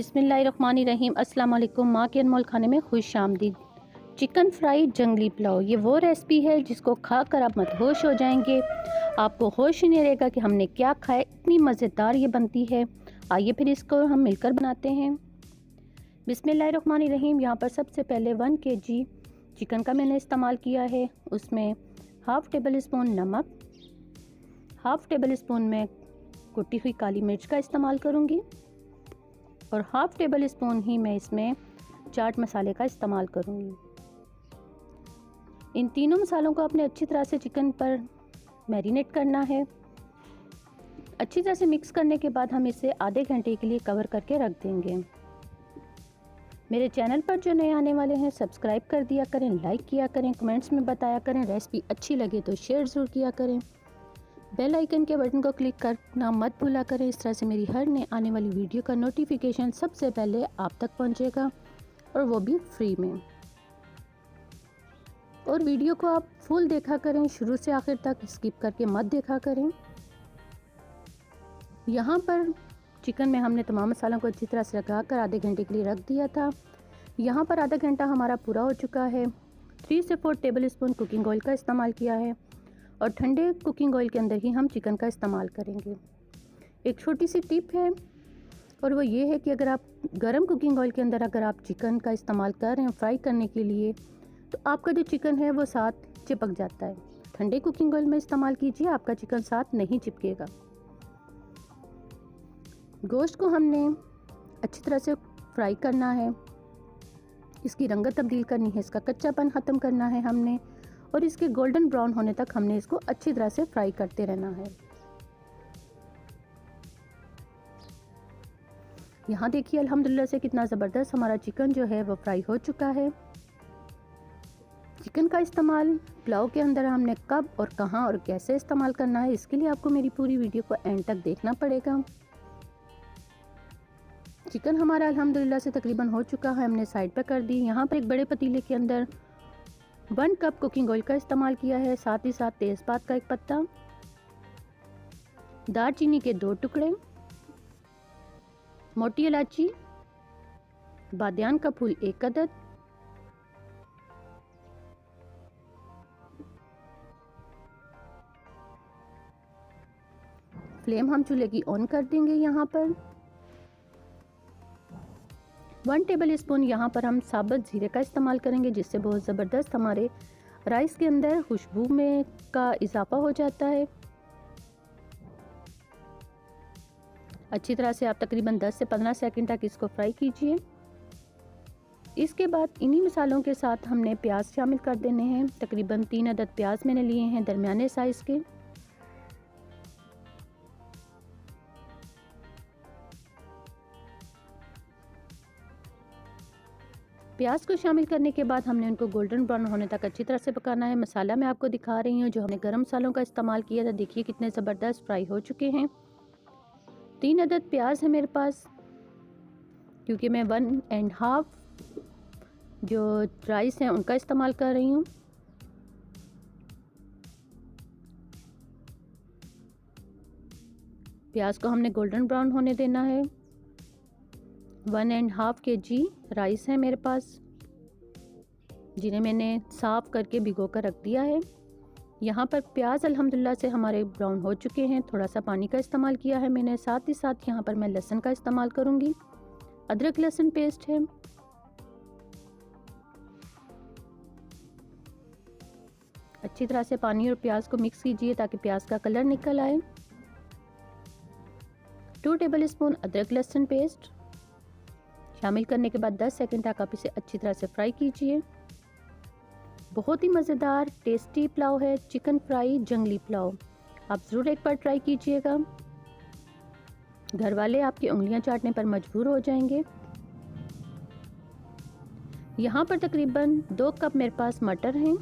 बिस्मिल्लाहिर्रहमानिर्रहीम। अस्सलाम वालेकुम। माँ के अनमोल खाने में खुश आमदीद। चिकन फ्राई जंगली पुलाव, ये वो रेसिपी है जिसको खाकर आप मदहोश हो जाएंगे। आपको होश ही नहीं रहेगा कि हमने क्या खाया, इतनी मज़ेदार ये बनती है। आइए फिर इसको हम मिलकर बनाते हैं। बिस्मिल्लाहिर्रहमानिर्रहीम। यहाँ पर सबसे पहले 1 kg चिकन का मैंने इस्तेमाल किया है। उसमें हाफ़ टेबल स्पून नमक, हाफ़ टेबल स्पून में कुटी हुई काली मिर्च का इस्तेमाल करूँगी और हाफ़ टेबल स्पून ही मैं इसमें चाट मसाले का इस्तेमाल करूँगी। इन तीनों मसालों को आपने अच्छी तरह से चिकन पर मैरिनेट करना है। अच्छी तरह से मिक्स करने के बाद हम इसे आधे घंटे के लिए कवर करके रख देंगे। मेरे चैनल पर जो नए आने वाले हैं सब्सक्राइब कर दिया करें, लाइक किया करें, कमेंट्स में बताया करें। रेसिपी अच्छी लगे तो शेयर ज़रूर किया करें। बेल आइकन के बटन को क्लिक करना मत भूला करें। इस तरह से मेरी हर नए आने वाली वीडियो का नोटिफिकेशन सबसे पहले आप तक पहुंचेगा और वो भी फ्री में। और वीडियो को आप फुल देखा करें, शुरू से आखिर तक स्किप करके मत देखा करें। यहाँ पर चिकन में हमने तमाम मसालों को अच्छी तरह से लगा कर आधे घंटे के लिए रख दिया था। यहाँ पर आधा घंटा हमारा पूरा हो चुका है। 3 से 4 टेबल स्पून कुकिंग ऑयल का इस्तेमाल किया है और ठंडे कुकिंग ऑयल के अंदर ही हम चिकन का इस्तेमाल करेंगे। एक छोटी सी टिप है और वो ये है कि अगर आप गरम कुकिंग ऑयल के अंदर अगर आप चिकन का इस्तेमाल कर रहे हैं फ्राई करने के लिए, तो आपका जो चिकन है वो साथ चिपक जाता है। ठंडे कुकिंग ऑयल में इस्तेमाल कीजिए, आपका चिकन साथ नहीं चिपकेगा। गोश्त को हमने अच्छी तरह से फ्राई करना है, इसकी रंगत तब्दील करनी है, इसका कच्चापन ख़त्म करना है हमने, और इसके गोल्डन ब्राउन होने तक हमने इसको अच्छी तरह से फ्राई करते रहना है। यहाँ देखिए अल्हम्दुलिल्लाह से कितना ज़बरदस्त हमारा चिकन जो है वो फ्राई हो चुका है। चिकन का इस्तेमाल पुलाव के अंदर हमने कब और कहाँ और कैसे इस्तेमाल करना है, इसके लिए आपको मेरी पूरी वीडियो को एंड तक देखना पड़ेगा। चिकन हमारा अल्हम्दुलिल्लाह से तकरीबन हो चुका है, हमने साइड पर कर दी। यहाँ पर एक बड़े पतीले के अंदर 1 कप कुकिंग ऑयल का इस्तेमाल किया है, साथ ही साथ तेज़पात का 1 पत्ता, दालचीनी के 2 टुकड़े, मोटी इलायची, बादियान का फूल 1 अदद, फ्लेम हम चूल्हे की ऑन कर देंगे। यहाँ पर 1 टेबल स्पून यहाँ पर हम साबुत ज़ीरे का इस्तेमाल करेंगे, जिससे बहुत ज़बरदस्त हमारे राइस के अंदर खुशबू में का इजाफा हो जाता है। अच्छी तरह से आप तकरीबन 10 से 15 सेकंड तक इसको फ्राई कीजिए। इसके बाद इन्हीं मसालों के साथ हमने प्याज शामिल कर देने हैं। तकरीबन 3 अदद प्याज मैंने लिए हैं दरमियाने साइज़ के। प्याज को शामिल करने के बाद हमने उनको गोल्डन ब्राउन होने तक अच्छी तरह से पकाना है। मसाला मैं आपको दिखा रही हूँ जो हमने गरम मसालों का इस्तेमाल किया था। देखिए कितने ज़बरदस्त फ्राई हो चुके हैं। 3 अदद प्याज है मेरे पास, क्योंकि मैं 1.5 जो राइस हैं उनका इस्तेमाल कर रही हूँ। प्याज को हमने गोल्डन ब्राउन होने देना है। 1.5 kg राइस है मेरे पास, जिन्हें मैंने साफ़ करके भिगो कर रख दिया है। यहाँ पर प्याज अल्हम्दुलिल्लाह से हमारे ब्राउन हो चुके हैं। थोड़ा सा पानी का इस्तेमाल किया है मैंने। साथ ही साथ यहाँ पर मैं लहसुन का इस्तेमाल करूँगी। अदरक लहसुन पेस्ट है। अच्छी तरह से पानी और प्याज को मिक्स कीजिए ताकि प्याज का कलर निकल आए। 2 टेबल स्पून अदरक लहसुन पेस्ट शामिल करने के बाद 10 सेकंड तक आप इसे अच्छी तरह से फ्राई कीजिए। बहुत ही मज़ेदार टेस्टी पुलाव है, चिकन फ्राई जंगली पुलाव। आप ज़रूर एक बार ट्राई कीजिएगा, घर वाले आपकी उंगलियां चाटने पर मजबूर हो जाएंगे। यहाँ पर तकरीबन 2 कप मेरे पास मटर हैं।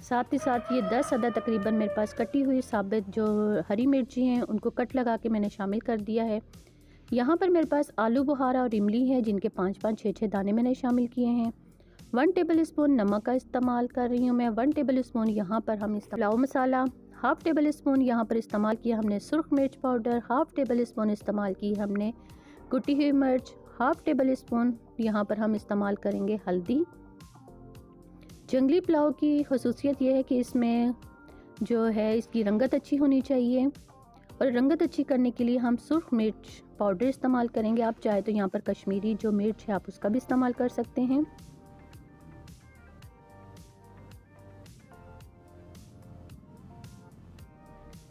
साथ ही साथ ये 10 अदद तकरीबन मेरे पास कटी हुई साबित जो हरी मिर्ची हैं उनको कट लगा के मैंने शामिल कर दिया है। यहाँ पर मेरे पास आलू बुखारा और इमली है, जिनके 5-5, 6-6 दाने मैंने शामिल किए हैं। 1 टेबल स्पून नमक का इस्तेमाल कर रही हूँ मैं। 1 टेबल स्पून यहाँ पर हम पुलाव मसाला, हाफ़ टेबल स्पून यहाँ पर इस्तेमाल किया हमने सुर्ख मिर्च पाउडर, हाफ़ टेबल स्पून इस्तेमाल की हमने कुटी हुई मिर्च, हाफ टेबल स्पून यहाँ पर हम इस्तेमाल करेंगे हल्दी। जंगली पुलाव की खसूसियत ये है कि इसमें जो है इसकी रंगत अच्छी होनी चाहिए, और रंगत अच्छी करने के लिए हम सुर्ख मिर्च पाउडर इस्तेमाल करेंगे। आप चाहे तो यहाँ पर कश्मीरी जो मिर्च है आप उसका भी इस्तेमाल कर सकते हैं।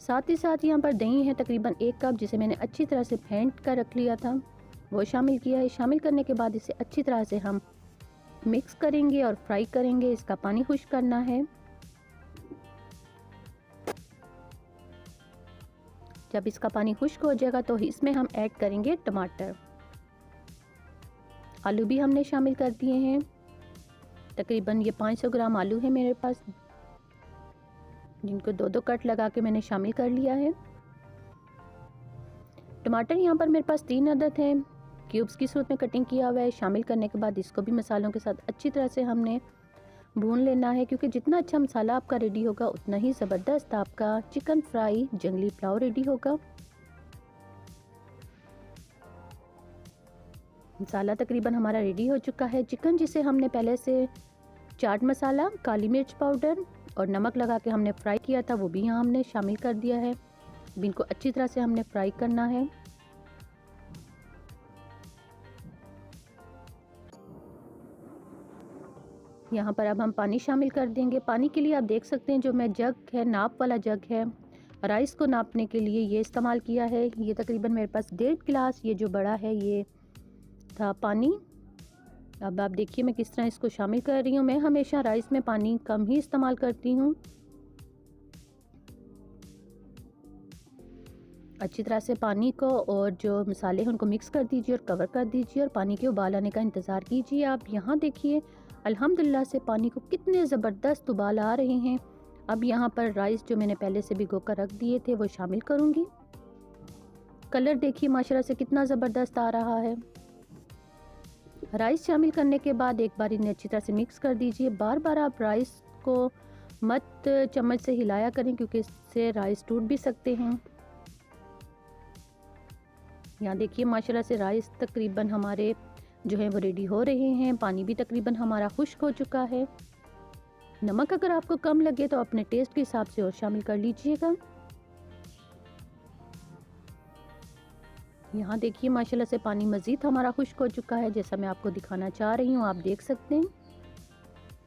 साथ ही साथ यहाँ पर दही है तकरीबन 1 कप, जिसे मैंने अच्छी तरह से फेंट कर रख लिया था, वो शामिल किया है। शामिल करने के बाद इसे अच्छी तरह से हम मिक्स करेंगे और फ्राई करेंगे। इसका पानी खुश्क करना है। जब इसका पानी खुश्क हो जाएगा तो इसमें हम ऐड करेंगे टमाटर। आलू भी हमने शामिल कर दिए हैं। तकरीबन ये 500 ग्राम आलू है मेरे पास, जिनको 2-2 कट लगा के मैंने शामिल कर लिया है। टमाटर यहाँ पर मेरे पास 3 अदद हैं, क्यूब्स की सूरत में कटिंग किया हुआ है। शामिल करने के बाद इसको भी मसालों के साथ अच्छी तरह से हमने भून लेना है, क्योंकि जितना अच्छा मसाला आपका रेडी होगा उतना ही ज़बरदस्त आपका चिकन फ्राई जंगली पुलाव रेडी होगा। मसाला तकरीबन हमारा रेडी हो चुका है। चिकन जिसे हमने पहले से चाट मसाला, काली मिर्च पाउडर और नमक लगा के हमने फ्राई किया था, वो भी यहाँ हमने शामिल कर दिया है। अब इनको अच्छी तरह से हमने फ्राई करना है। यहाँ पर अब हम पानी शामिल कर देंगे। पानी के लिए आप देख सकते हैं जो मैं जग है, नाप वाला जग है, राइस को नापने के लिए ये इस्तेमाल किया है। ये तकरीबन मेरे पास 1.5 गिलास, ये जो बड़ा है ये था पानी। अब आप देखिए मैं किस तरह इसको शामिल कर रही हूँ। मैं हमेशा राइस में पानी कम ही इस्तेमाल करती हूँ। अच्छी तरह से पानी को और जो मसाले हैं उनको मिक्स कर दीजिए और कवर कर दीजिए और पानी के उबाल आने का इंतज़ार कीजिए। आप यहाँ देखिए अल्हम्दुलिल्लाह से पानी को कितने ज़बरदस्त उबाल आ रहे हैं। अब यहाँ पर राइस जो मैंने पहले से भिगो कर रख दिए थे वो शामिल करूँगी। कलर देखिए माशाल्लाह से कितना ज़बरदस्त आ रहा है। राइस शामिल करने के बाद एक बार इन्हें अच्छी तरह से मिक्स कर दीजिए। बार बार आप राइस को मत चम्मच से हिलाया करें, क्योंकि इससे राइस टूट भी सकते हैं। यहाँ देखिए माशाल्लाह से राइस तकरीबन हमारे जो है वो रेडी हो रहे हैं। पानी भी तकरीबन हमारा खुश्क हो चुका है। नमक अगर आपको कम लगे तो अपने टेस्ट के हिसाब से और शामिल कर लीजिएगा। यहाँ देखिए माशाल्लाह से पानी मज़ीद हमारा खुश्क हो चुका है, जैसा मैं आपको दिखाना चाह रही हूँ, आप देख सकते हैं।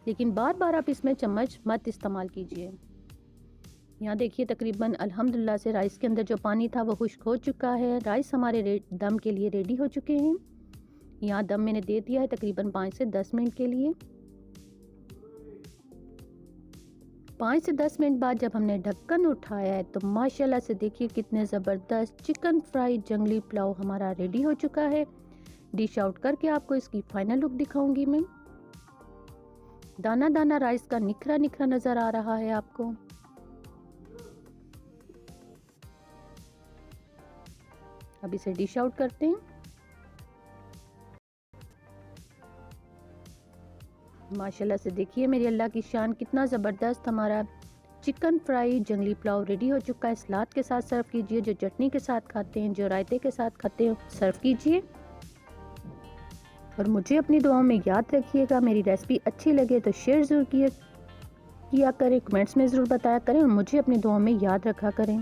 लेकिन बार बार आप इसमें चम्मच मत इस्तेमाल कीजिए। यहाँ देखिए तकरीबन अल्हम्दुलिल्लाह से राइस के अंदर जो पानी था वो खुश्क हो चुका है। राइस हमारे दम के लिए रेडी हो चुके हैं। यहाँ दम मैंने दे दिया है तकरीबन 5 से 10 मिनट के लिए। 5 से 10 मिनट बाद जब हमने ढक्कन उठाया है तो माशाल्लाह से देखिए कितने ज़बरदस्त चिकन फ्राई जंगली पुलाव हमारा रेडी हो चुका है। डिश आउट करके आपको इसकी फाइनल लुक दिखाऊंगी मैं। दाना दाना राइस का निखरा निखरा नज़र आ रहा है आपको। अब इसे डिश आउट करते हैं। माशाल्लाह से देखिए मेरी अल्लाह की शान कितना ज़बरदस्त हमारा चिकन फ्राई जंगली पुलाव रेडी हो चुका है। सलाद के साथ सर्व कीजिए, जो चटनी के साथ खाते हैं, जो रायते के साथ खाते हैं सर्व कीजिए। और मुझे अपनी दुआओं में याद रखिएगा। मेरी रेसिपी अच्छी लगे तो शेयर ज़रूर किया करें, कमेंट्स में ज़रूर बताया करें और मुझे अपनी दुआओं में याद रखा करें।